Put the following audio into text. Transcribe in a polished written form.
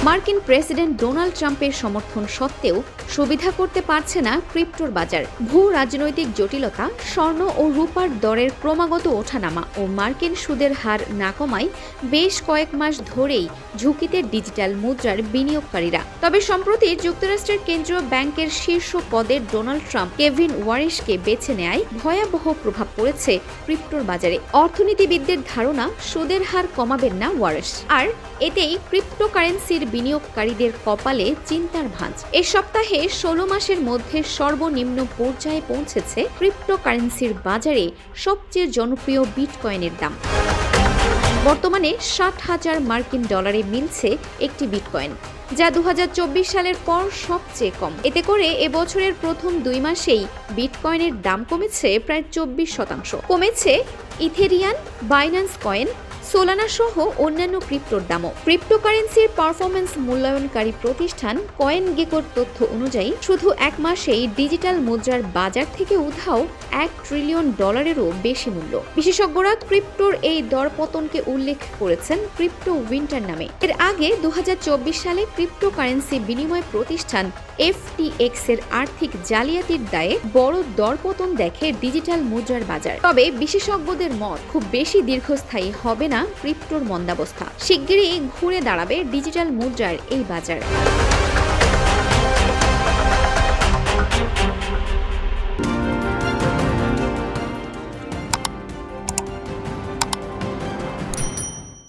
মার্কিন president Donald ট্রাম্পের সমর্থন সত্ত্বেও সুবিধা করতে পারছে না ক্রিপ্টোর বাজার। ভূ রাজনৈতিক জটিলতা, স্বর্ণ ও রূপার দরের ক্রমাগত ওঠানামা ও মার্কিন সুদের হার না কমায় বেশ কয়েক মাস ধরেই ঝুঁকিতে ডিজিটাল মুদ্রার বিনিয়োগকারীরা। তবে সম্প্রতি যুক্তরাষ্ট্রের কেন্দ্রীয় ব্যাংকের শীর্ষ পদের ডোনাল্ড ট্রাম্প কেভিন ওয়ারেশকে বেছে নেয় ভয়াবহ প্রভাব পড়েছে ক্রিপ্টোর বাজারে। অর্থনীতিবিদদের ধারণা, সুদের হার কমাবেন না ওয়ারেশ, আর এতেই ক্রিপ্টোকারেন্সির বিনিয়োগকারীদের কপালে চিন্তার ভাঁজ। এ সপ্তাহে 16 মাসের মধ্যে সর্বনিম্ন পর্যায়ে পৌঁছেছে ক্রিপ্টোকারেন্সির বাজারে সবচেয়ে জনপ্রিয় বিটকয়েনের দাম। বর্তমানে 60,000 মার্কিন ডলারে মিলছে একটি বিটকয়েন, যা 2024 সালের পর সবচেয়ে কম। এতে করে এবছরের প্রথম 2 মাসেই বিটকয়েনের দাম কমেছে প্রায় 24%। কমেছে ইথেরিয়াম, বাইন্যান্স কয়েন, সোলানা সহ অন্যান্য ক্রিপ্টোর দামও। ক্রিপ্টোকারেন্সির পারফরমেন্স মূল্যায়নকারী প্রতিষ্ঠান কয়েনগেকোর তথ্য অনুযায়ী শুধু এক মাসেই ডিজিটাল মুদ্রার বাজার থেকে উধাও $1 ট্রিলিয়ন বেশি মূল্য। বিশেষজ্ঞরা ক্রিপ্টোর এই দরপতনকে উল্লেখ করেছেন ক্রিপ্টো উইন্টার নামে। এর আগে 2024 সালে ক্রিপ্টোকারেন্সি বিনিময় প্রতিষ্ঠান FTX এর আর্থিক জালিয়াতির দায়ে বড় দরপতন দেখে ডিজিটাল মুদ্রার বাজার। তবে বিশেষজ্ঞদের মত, খুব বেশি দীর্ঘস্থায়ী হবে না ক্রিপ্টোর মন্দাবস্থা। শিগগিরই ঘুরে দাঁড়াবে ডিজিটাল মুদ্রার এই বাজার।